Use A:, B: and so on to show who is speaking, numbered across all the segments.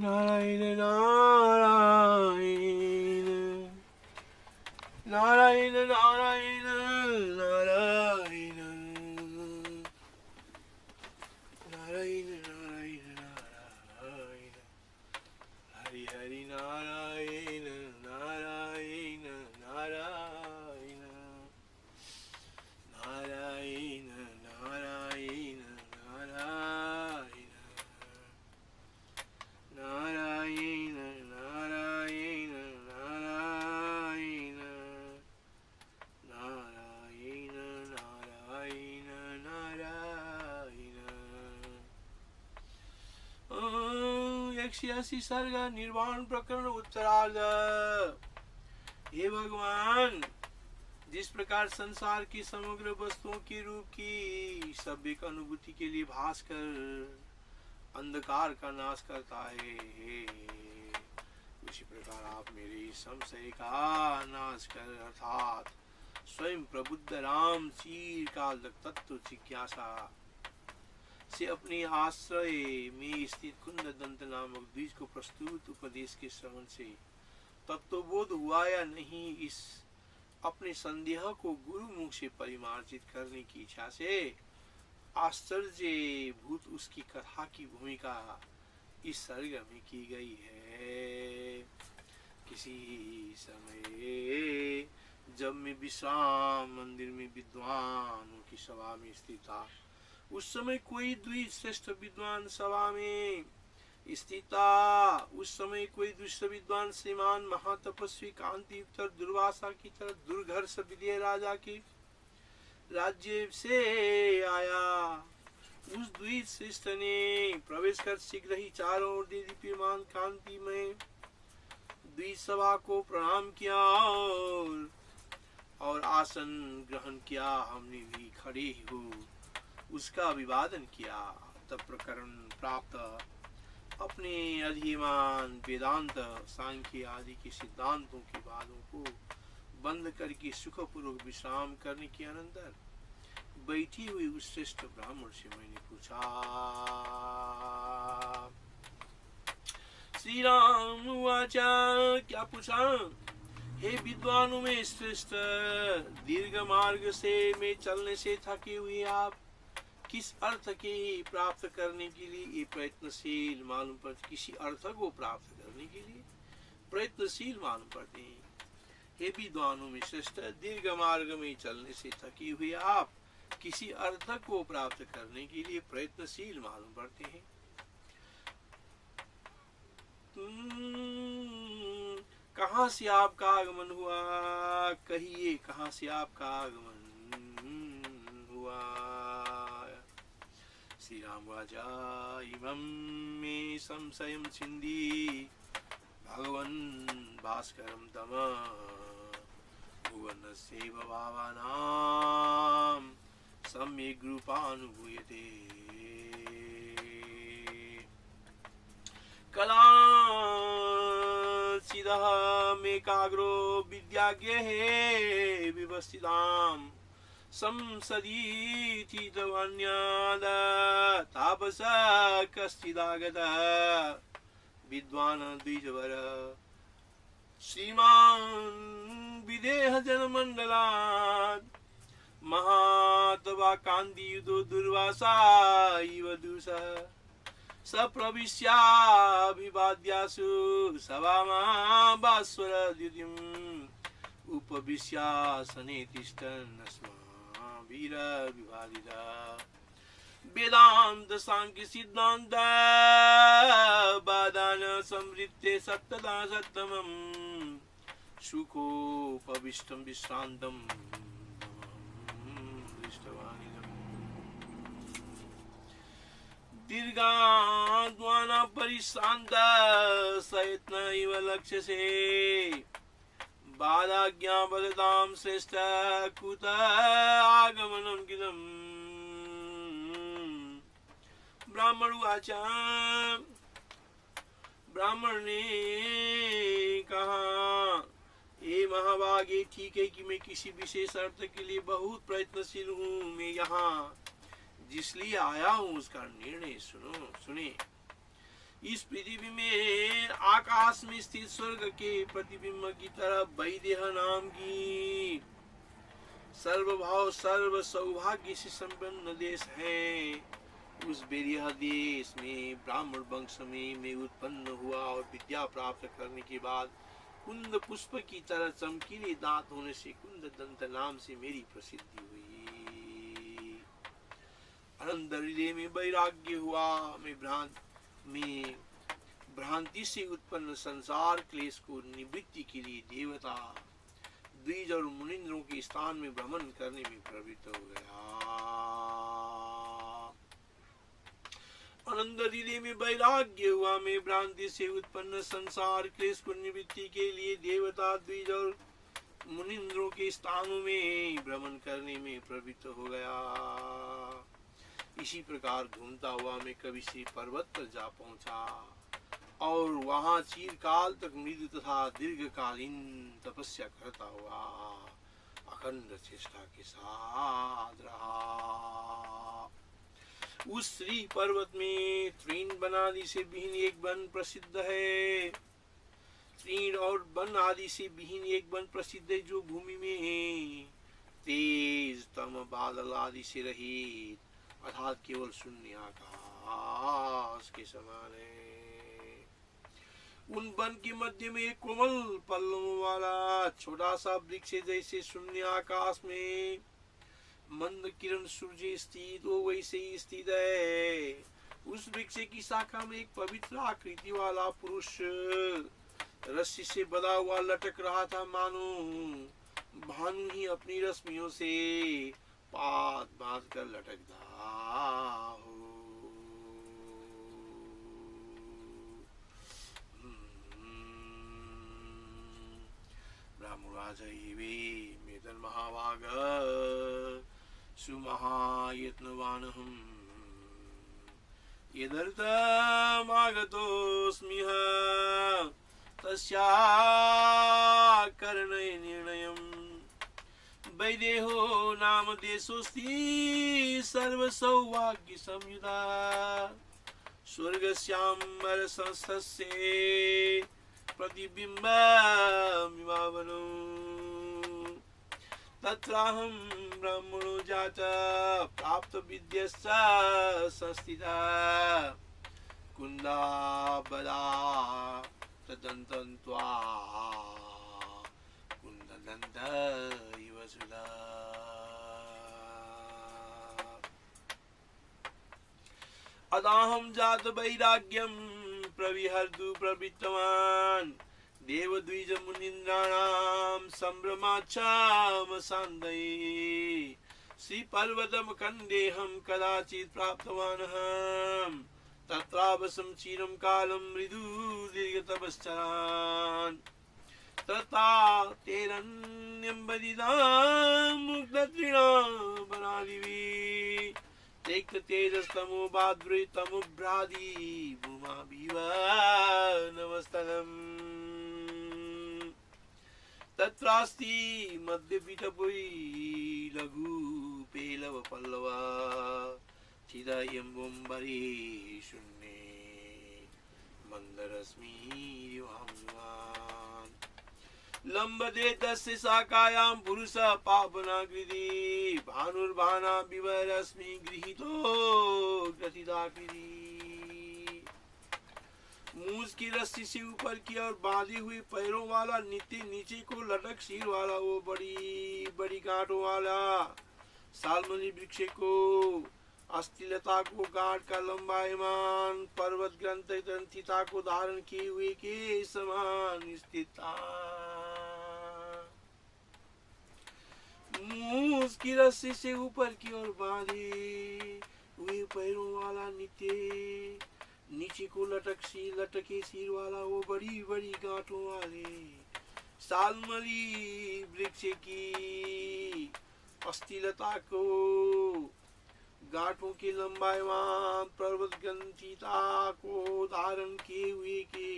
A: नारायण नारायण नारायण नारायण नारायण नारायण नारायण नारायण हरि हरि नारायण नारायण नारायण नारायण नारायण नारायण नारायण नारायण नारायण नारायण नारायण नारायण 180 सर्ग निर्वाण प्रकरण उत्तरार्ध। हे भगवान, जिस प्रकार संसार की समग्र वस्तुओं के रूप की सभ्यक अनुभूति के लिए भास्कर अंधकार का नाश करता है, उसी प्रकार आप मेरे संशय का नाश कर अर्थात स्वयं प्रबुद्ध राम चिरकाल तक तत्व जिज्ञासा से अपने आश्रय में स्थित कुंद दंत नामक द्विज को प्रस्तुत उपदेश के श्रवण से तत्वबोध हुआ या नहीं, इस अपने संदेह को गुरु मुख से परिमार्जित करने की इच्छा से आश्चर्य भूत उसकी कथा की भूमिका इस सर्ग में की गई है। किसी समय जब मैं विश्राम मंदिर में विद्वानों की सभा में स्थित था, उस समय कोई द्विज श्रेष्ठ विद्वान सभा में स्थित था। उस समय कोई दुष्ट विद्वान श्रीमान महातपस्वी कांति युक्त दुर्वासा की तरह दुर्घर्ष विजय राजा के राज्य से आया। उस द्विज श्रेष्ठ ने प्रवेश कर शीघ्र ही चारों ओर दीप्यमान कांति में द्विज सभा को प्रणाम किया और आसन ग्रहण किया। हमने भी खड़े हो उसका अभिवादन किया। तब प्रकरण प्राप्त अपने अधिमान वेदांत सांख्य आदि के सिद्धांतों की बातों को बंद करके सुखपूर्वक विश्राम करने के अनंतर बैठी हुई उस श्रेष्ठ ब्राह्मण से मैंने पूछा, श्री राम वाचा, क्या पूछा? हे विद्वानों में श्रेष्ठ, दीर्घ मार्ग से में चलने से थके हुए आप किस अर्थ के प्राप्त करने के लिए प्रयत्नशील मालूम पड़ते, किसी अर्थ को प्राप्त करने के लिए प्रयत्नशील मालूम पड़ते हैं। हे विद्वानों में श्रेष्ठ, दीर्घ मार्ग में चलने से थके हुए आप किसी अर्थ को प्राप्त करने के लिए प्रयत्नशील मालूम पड़ते हैं। कहाँ से आपका आगमन हुआ? कहिए, कहाँ से आपका आगमन हुआ? श्री राम वाचा, इमं मे संशयं छिन्दी भगवन् भास्करं तम भुवनस्यैव भावानां सम्यग् रूपानुभूयते। कलाचिदः मेकाग्रो विद्याज्ञः विवस्थिताम् संसदीति तवन्याद तापस कश्चिदागतः विद्वान् द्विजवर श्रीमान् विदेह जनमण्डलात् महात्वा कान्तियुतो दुर्वासा इव दुषः स प्रविश्याभिवाद्यासु सभामाभास्वर द्युतिम् उपविश्यासने तिष्ठन् वीर विवादिता वेदांत सांख्य सिद्धांत बादान समृत्ते सत्तदा सत्तमं सुखोपविष्टं विश्रांतं दीर्घाद्वाना परिश्रांत सयत्न इव लक्ष्यसे बाधाज्ञा बलतां श्रेष्ठ कुत आगमनं किलम्। ब्राह्मण वाचा, ब्राह्मण ने कहा, हे महाभागे, ठीक है कि मैं किसी विशेष अर्थ के लिए बहुत प्रयत्नशील हूँ। मैं यहाँ जिसलिए आया हूँ उसका निर्णय सुने। इस पृथ्वी में आकाश में स्थित स्वर्ग के प्रतिबिंब की तरह वैदेह नाम की सर्वभाव सर्व सौभाग्य से संपन्न देश है। उस बेरिया देश में ब्राह्मण वंश में मैं उत्पन्न हुआ और विद्या प्राप्त करने के बाद कुंद पुष्प की तरह चमकीले दांत होने से कुंद दंत नाम से मेरी प्रसिद्धि हुई। अनंत हृदय में वैराग्य हुआ। मैं भ्रांति से उत्पन्न संसार क्लेश को निवृत्ति के लिए देवता द्विज और मुनिंद्रों के स्थान में भ्रमण करने में प्रवृत्त हो गया। अनंत हृदय में वैराग्य हुआ। मैं भ्रांति से उत्पन्न संसार क्लेश को निवृत्ति के लिए देवता द्विज और मुनिंद्रों के स्थानों में भ्रमण करने में प्रवृत्त हो गया। इसी प्रकार घूमता हुआ मैं कभी से पर्वत पर जा पहुंचा और वहां चिरकाल तक मृदु तथा दीर्घकालीन तपस्या करता हुआ अखंड चेष्टा के साथ रहा। उस श्री पर्वत में तृण वन आदि से विहीन एक वन प्रसिद्ध है। तृण और वन आदि से विहीन एक वन प्रसिद्ध है जो भूमि में तेज तम बादल आदि से रहित अर्थात केवल शून्य आकाश के समान है। उन वन के मध्य में एक कोमल पल्लवों वाला छोटा सा वृक्ष जैसे शून्य आकाश में मंद किरण सूर्य स्थित हो वैसे ही स्थित है। उस वृक्ष की शाखा में एक पवित्र आकृति वाला पुरुष रस्सी से बंधा हुआ लटक रहा था, मानो भानु ही अपनी रश्मियों से पात बांध कर लटकता हो। ब्राह्मणाजैवे मेदन महाभाग सुमहायत्नवानहम् यदर्थमागतोऽस्म्यह तस्याकर्णय निर्णयम् वैदेहो नाम देशोऽस्ति सर्वसौभाग्य संयुता स्वर्गस्याम्बर संस्थस्य प्रतिबिम्बमिवावनु तत्राहं ब्रह्मणो जातः प्राप्त विद्यश्च संस्थिता कुन्दाबला तदन्तन्त्वा कुन्ददन्त इव सुधा। अदाहं जात वैराग्यं प्रविहर्तु प्रवृत्तवान् देवद्विज मुनीन्द्राणां सम्भ्रमाच्छामसान्दये श्रीपर्वतमखण्डेऽहं कदाचित् प्राप्तवानहं तत्रावसं चिरं कालं मृदु दीर्घतपश्चरान् तथा तेरन्यम्बदिदां मुग्धतृणावनादिभिः त्यक्त तेजस्तमो भाद्रे तमुभ्रादि भूमाभिव नमस्तनम् तत्रास्ति मध्यपीठपुरी लघु पेलव पल्लव चिदयम्बुम्बरे शून्ये मन्दरश्मिर्वाङ्गान् लम्बते तस्य शाखायां पुरुषः पावनाकृति भानुर्भाना विवरश्मि गृहीतो ग्रथिताकृति। मूस की रस्सी से ऊपर की ओर बांधी हुई पैरों वाला नीचे को लटक सिर वाला वो बड़ी बड़ी गांठों वाला सालमली वृक्ष को अस्थिलता को गांठ का लंबायमान पर्वत ग्रंथिता को धारण किए हुए के समान स्थित मूस की रस्सी से ऊपर की ओर बांधे हुए पैरों वाला नीचे को लटके सिर वाला वो बड़ी बड़ी गांठों वाले सालमली वृक्ष की अस्थिलता को गांठों की लंबाईवान पर्वत ग्रंथिता को धारण किए हुए के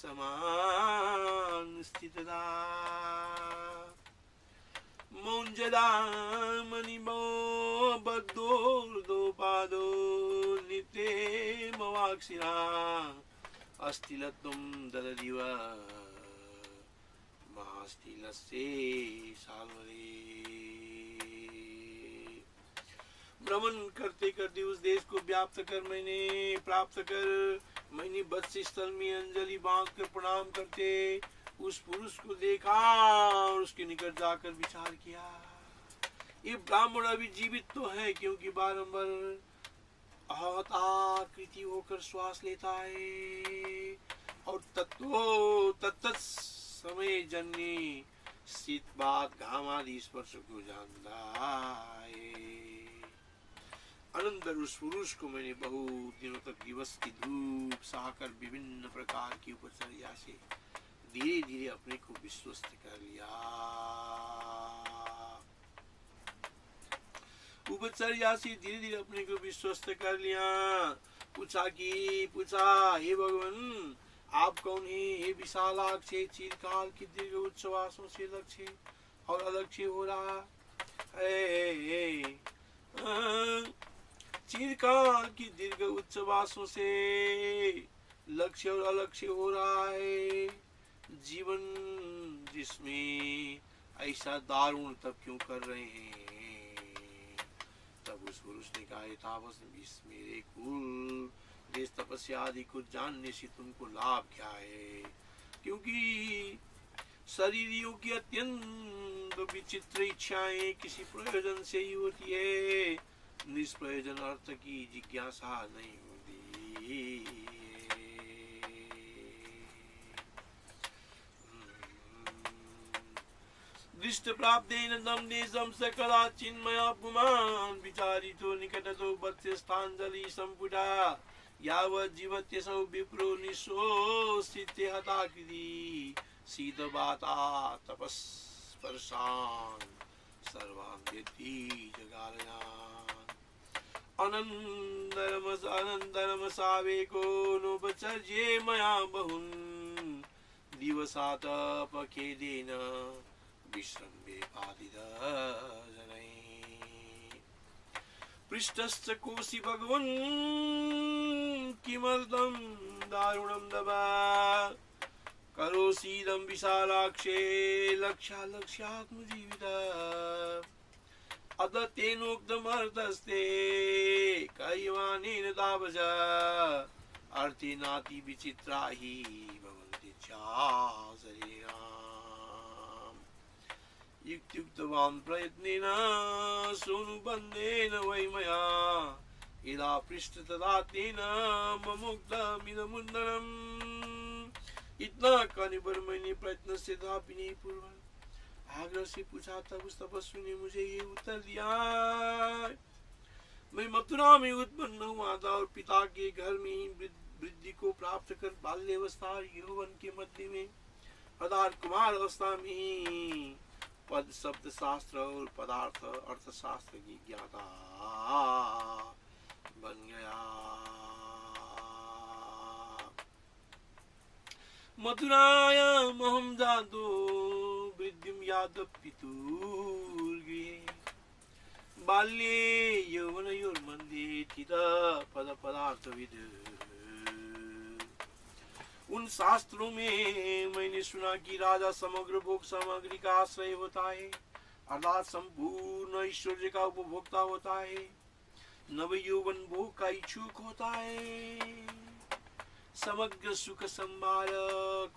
A: समान स्थितता मौंजदामणिमो बद्धो दो पादो नित्यमवाक्षिरा अस्तिलत्वं दददिव महास्तिलस्ये साल्वरे। भ्रमण करते करते उस देश को व्याप्त कर मैंने प्राप्त कर, मैंने बत्सी स्थल में अंजलि बांध कर प्रणाम करते उस पुरुष को देखा और उसके निकट जाकर विचार किया, ये ब्राह्मण अभी जीवित तो है क्योंकि बारंबार आहताकृति होकर श्वास लेता है और तत्त समय जन्य शीत बात घाम आदि स्पर्श को जानता है। अनंतर उस पुरुष को मैंने बहुत दिनों तक दिवस की धूप सहकर विभिन्न प्रकार की उपचर्या से धीरे धीरे अपने को विश्वस्त कर लिया। उपचर्या से धीरे धीरे अपने को विश्वस्त कर लिया। पूछा हे भगवान आप कौन है? हे विशालाक्ष, चिरकाल की दीर्घ उच्छ्वासों से लक्ष्य और अलक्ष्य हो रहा है। चिरकाल की दीर्घ उच्छ्वासों से लक्ष्य और अलक्ष्य हो रहा है। जीवन जिसमें ऐसा दारुण तब क्यों कर रहे हैं? तब उस पुरुष ने कहा, तापस मेरे कुल देश तपस्या आदि को जानने से तुमको लाभ क्या है? क्योंकि शरीरियों की अत्यंत विचित्र इच्छाएं किसी प्रयोजन से ही होती है, निष्प्रयोजन अर्थ की जिज्ञासा नहीं होती। दृष्ट प्राप्तेन दम देशम सकला चिन्मया पुमान विचारितो निकटतो बत्स्यस्थांजलि संपुटा यावत् जीवत्यसौ विप्रो निशोषिते हताकृति शीतवाता तपस्पर्शान् सर्वान् व्यति जगालयान्। अनन्तरम सावेको नोपचर्ये मया बहुन् दिवसातपखेदेन विश्रम्भे पादिदजनैः। पृष्ठश्च कोशि भगवन् किमर्थं दारुणं दवा करोसीदं विशालाक्षे लक्ष्यात्मजीविता अत तेनोक्तमर्थस्ते कैवानेन तावजा अर्थे नाति विचित्रा हि भवन्ति शरीराः। युक्तवान् प्रयत्नेन सोनुबन्धेन वै मया यदा पृष्ठ तदा तेन ममुक्तमिदमुन्नरम्। इतना करने पर मैंने प्रयत्न से तथापि नहीं पूर्व आग्रह से पूछा, तब उस तपस्वी ने मुझे ये उत्तर दिया, मैं मथुरा में उत्पन्न हुआ था और पिता के घर में ही वृद्धि को प्राप्त कर बाल्यावस्था और यौवन के मध्य में अर्थात कुमार अवस्था में पद शब्द शास्त्र और पदार्थ अर्थशास्त्र की ज्ञाता बन गया। मथुरायाम् अहं जातो वृद्धिं यादव पितुर्गृहे बाल्ये यौवनयोर्मध्ये स्थितः पद पदार्थविद। उन शास्त्रों में मैंने सुना कि राजा समग्र भोग सामग्री का आश्रय होता है अर्थात संपूर्ण ऐश्वर्य का उपभोक्ता होता है, नव यौवन भोग का इच्छुक होता है, समग्र सुख संभार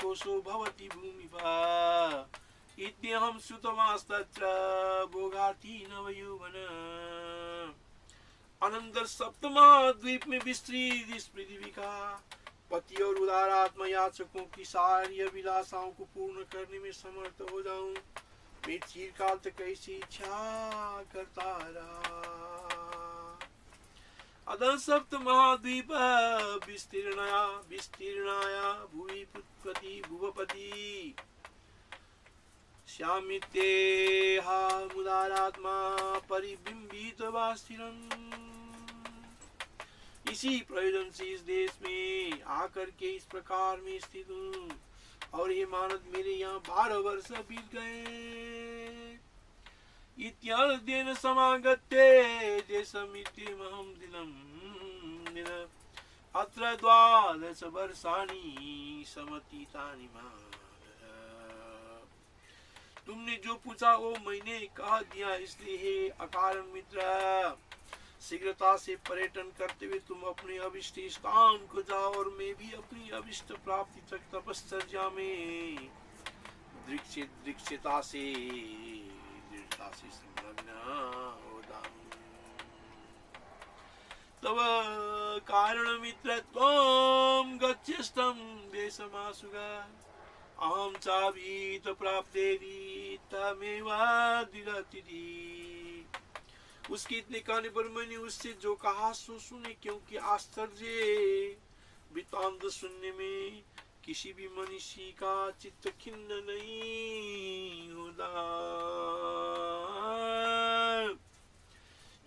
A: कोशो भवति भूमिपा इत्यहं सुतवास्तत्र भोगार्थी नव यौवन। अनंतर सप्तमा द्वीप में विस्तृत इस पृथ्वी का पति और उदार आत्मा याचकों की सारी अभिलाषाओं को पूर्ण करने में समर्थ हो जाऊं, मैं चिरकाल तक ऐसी इच्छा करता रहा। अतः सप्त महाद्वीप विस्तीर्णाया भूमि पुत्पति भुवपति श्यामितेहा मुदारात्मा परिबिंबित वास्तिरन्। इसी प्रयोजन से इस देश में आकर के इस प्रकार में स्थित हूँ और ये मानद मेरे यहाँ 12 वर्ष बीत गए। इत्याद्येन समागत्य देशमित्यहं दिनं अत्र द्वादश वर्षाणि समतीतानि मातः। तुमने जो पूछा वो मैंने कह दिया, इसलिए हे अकारण मित्र, शीघ्रता से पर्यटन करते हुए तुम अपने अभिष्ट स्थान को जाओ, और मैं भी अपनी अभिष्ट प्राप्ति तक तपश्चर्या में दृढ़ता से संलग्न हो जाऊं। तव कारण मित्र त्वं गच्छेष्टं देशमाशुः, अहं चाभीत प्राप्तेरि तमेव दिरतिथि। उसके इतने कहने पर मैंने उससे जो कहा सो सुने, क्योंकि आश्चर्य वृत्तांत सुनने में किसी भी मनुष्य का चित्त खिन्न नहीं होता।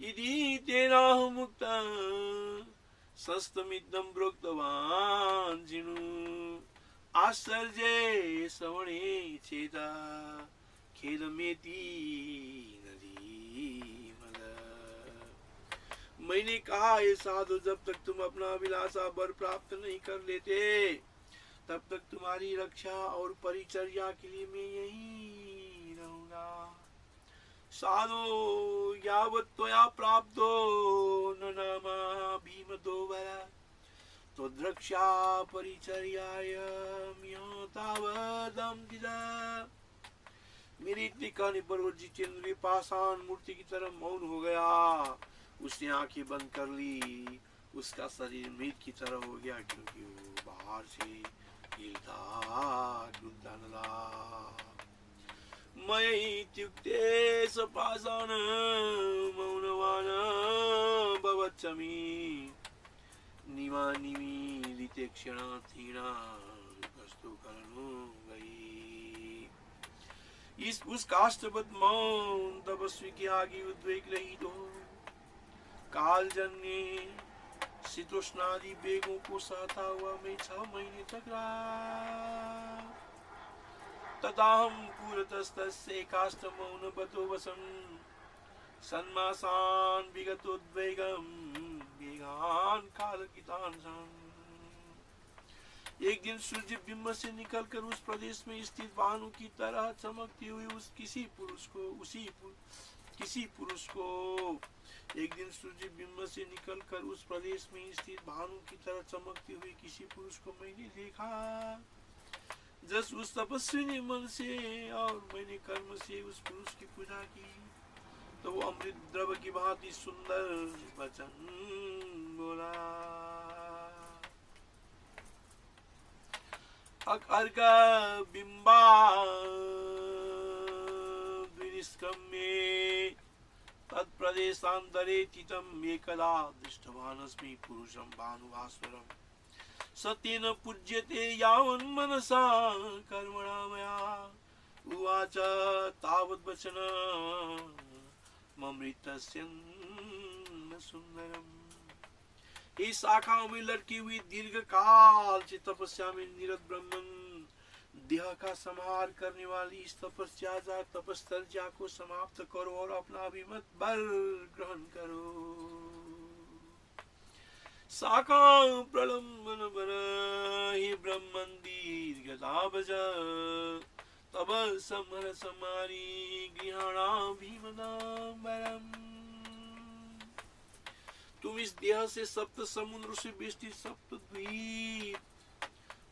A: यदि तेरा मुक्ता सस्तमिदं प्रोक्तवान् जिनु, आश्चर्य श्रवणे चेता खेदमेति नदी मद। मैंने कहा, ये साधु, जब तक तुम अपना अभिलाषा वर प्राप्त नहीं कर लेते, तब तक तुम्हारी रक्षा और परिचर्या के लिए मैं यही रहूंगा। साधो यावत् त्वया प्राप्तो न नामा भीमदोवर, तो द्रक्षा परिचर्याय तावदं दिदा। मेरी इतनी कहने पर वो जितेंद्र पाषाण मूर्ति की तरह मौन हो गया। उसने आंखें बंद कर ली। उसका शरीर मृत की तरह हो गया, क्योंकि वो बाहर से हिलता डुलता न था। मैं इत्युक्ते स पाषाण मौनवान भवच्छमि, निमीलिते क्षणार्थीणा वस्तु कर्णो गई। इस उस काष्ठवत मौन तपस्वी के आगे उद्वेग रहित हो, कालजन्य शीतोष्णादि वेगों को सहता हुआ मैं 6 महीने तक रहा। तथा हम पूरतस्तस्य काष्ठमौनवतो वसन् सन्मासान् विगतोद्वेगं वेगान् कालकितान् सन्। एक दिन सूर्य बिंब से निकलकर उस प्रदेश में स्थित भानु की तरह चमकती हुई एक दिन सूर्य बिंब से निकलकर उस प्रदेश में स्थित भानु की तरह चमकती हुई किसी पुरुष को मैंने देखा। जस उस तपस्वी ने मन से और मैंने कर्म से उस पुरुष की पूजा की, तो वो अमृत द्रव की भांति सुंदर वचन बोला। अर्क बिंबा द्विनिष्क्रम्ये तत्प्रदेशान्तरे तितं एकदा दृष्टवानस्मि पुरुषं भानुभास्वरम्। सत्येन पूज्यते यावन्मनसा कर्मणा मया, उवाच तावद्वचन ममृतस्य सुंदरम। इस शाखाओं में लटकी हुई दीर्घ काल से तपस्या में निरत ब्रह्मन देह का संहार करने वाली इस तपश्चर्या को समाप्त करो और अपना अभिमत बल ग्रहण करो। शाखा प्रलंबन बर ही ब्रह्मन दीर्घता भज, तब समर समारी गृहाणा भीमदाम्बरम। तुम इस देह से सप्त समुद्र से बेष्टित सप्त द्वीप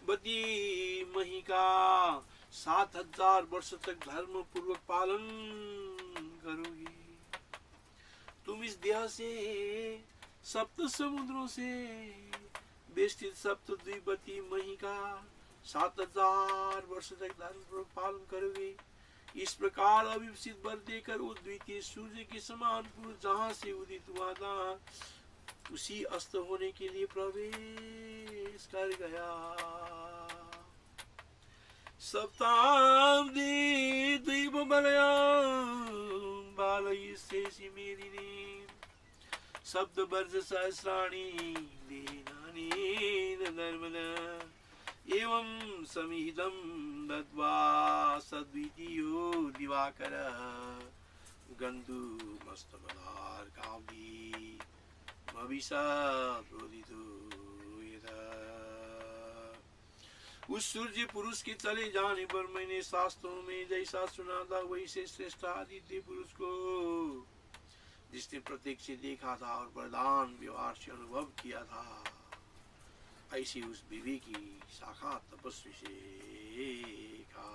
A: बदी मही का 7000 वर्ष तक धर्म पूर्वक पालन करोगे। तुम इस देह से सप्त समुद्रों से बेष्टित सप्त द्वीपति मही का 7000 वर्ष तक धर्म पूर्वक पालन करोगे। इस प्रकार अभिषित वर देकर उस द्वितीय सूर्य के समान पुरुष जहाँ से उदित हुआ था उसी अस्त होने के लिए प्रवेश कर गया। सप्ताब्दी द्वीप बलया बालयिष्यसि मेदिने, शब्द वर्ष सहस्राणि देनानि नर्मदा। एवं समिदं दत्वा सद्वितीयो दिवाकर गन्धुमस्तबलार्काब्धि भविष्यत् प्रोदितो उस सूर्य पुरुष के चले जाने पर मैंने शास्त्रों में जैसा सुना था वैसे श्रेष्ठ आदित्य पुरुष को, जिसने प्रत्यक्ष से देखा था और वरदान व्यवहार से अनुभव किया था, ऐसी उस विवेक की शाखा तपस्वी से कहा।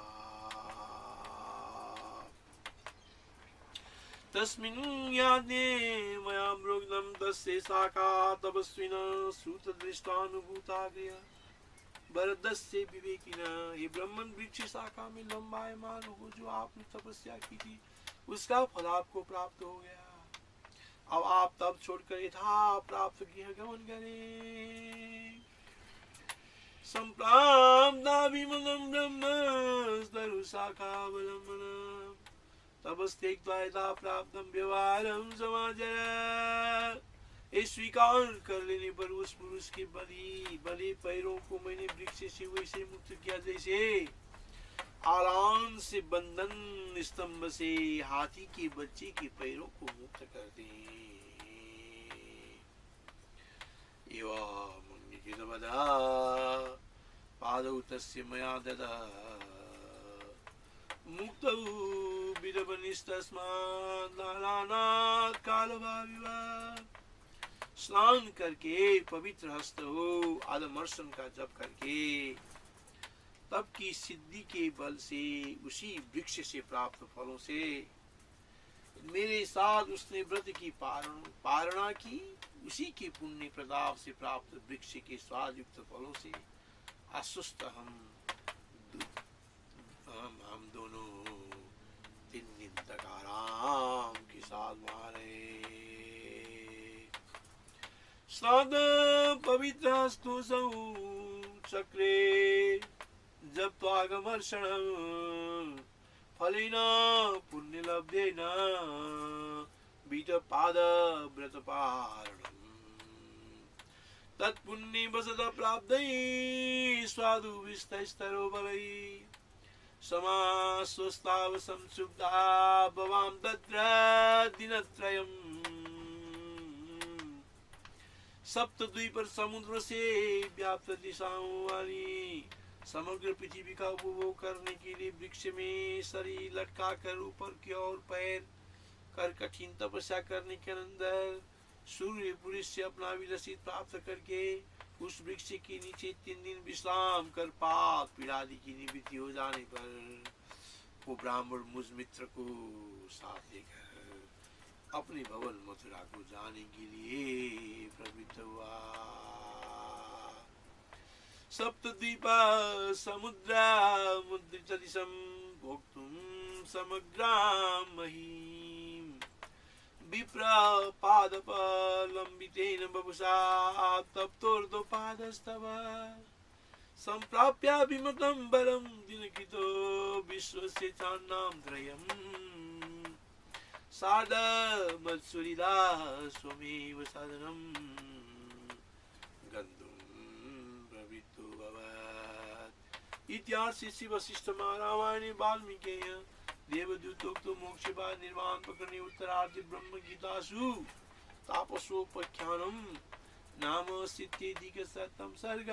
A: तस्मिन् याज्ञे मया प्रोक्तं तस्य शाखा तपस्विनः श्रुतदृष्टानुभूता क्रिया। भरतस्य विवेकिना, हे ब्रह्मन वृक्ष शाखा में लंबायमान हो जो आपने तपस्या की थी उसका फल आपको प्राप्त हो गया। अब आप तब छोड़कर यथा प्राप्त गृह गमन करें। संप्राप्ताभिमतं ब्रह्म शाखा अवलंबनम् तपस्त्यक्त्वा यथा प्राप्तं व्यवहारं समाचर। स्वीकार कर लेने पर उस पुरुष के बले पैरों को मैंने वृक्ष से वैसे मुक्त किया जैसे आराम से बंधन स्तंभ से हाथी के बच्चे के पैरों को मुक्त कर दे। पादौ तस्य मया ददा मुक्तौ विरवनिस्तस्मात् नारायणात् कालभाविवत्। स्नान करके पवित्र हस्त हो आदमर्शन का जप करके तब की सिद्धि के बल से उसी वृक्ष से प्राप्त फलों से मेरे साथ उसने व्रत की पारणा की, उसी के पुण्य प्रताप से प्राप्त वृक्ष के स्वाद युक्त फलों से आश्वस्त हम दोनों 3 दिन तक आराम के साथ वहां रहे। स्नाद पवित्र स्तुसौ चक्रे जब त्वागमर्षण फलेन पुण्य लब्धेन बीजपाद व्रत पारणम् तत्पुण्य वसत प्राप्तै स्वादु विस्तरो बलै समास्वस्ताव संसुप्ता भवाम तत्र दिनत्रयम्। सप्तद्वीप समुद्र से व्याप्त दिशाओं वाली समग्र पृथ्वी का उपभोग करने के लिए वृक्ष में शरीर लटका कर ऊपर की ओर पैर कर कठिन तपस्या करने के अंदर सूर्य पुरुष से अपना विलसित प्राप्त करके उस वृक्ष के नीचे 3 दिन विश्राम कर पाप पीड़ादि की निवृत्ति हो जाने पर वो ब्राह्मण मुझ मित्र को साथ लेकर अपने भवन मथुरा को जाने के लिए प्रवृत्त हुआ। सप्तद्वीपा समुद्रा मुद्रित दिशं भोक्तुं समग्रां महीम् विप्र पादपलम्बितेन बपुषा तप्तोर्ध्वपादस्तव सम्प्राप्याभिमतं बलं दिनकृतो विश्वस्य चान्नां त्रयम् साध मत्सुरिदा स्वमेव साधनं गन्तुं प्रवृत्तो भवत्। इतिहासे श्री वशिष्ठ महारामायणे वाल्मीकेय देवदूतोक्तो मोक्षपाद निर्वाण प्रकरणे उत्तरार्धे ब्रह्म गीतासु तापसोपाख्यानम् नाम 67 सर्ग।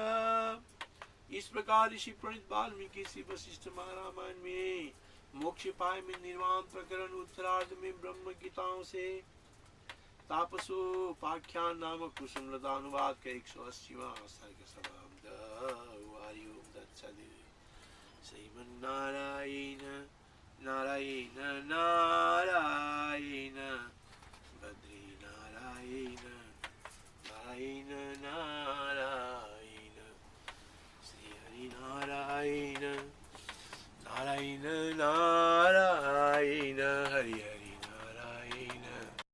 A: इस प्रकार ऋषि प्रणीत वाल्मीकि श्री वशिष्ठ महारामायण में मोक्षोपाय में निर्वाण प्रकरण उत्तरार्ध में ब्रह्म गीताओं से तापसोपाख्यान नामक कुसुमलता अनुवाद का 180वां सर्ग समाप्त। हरि ओम तत्सत्। श्रीमन्नारायण नारायण नारायण बद्री नारायण नारायण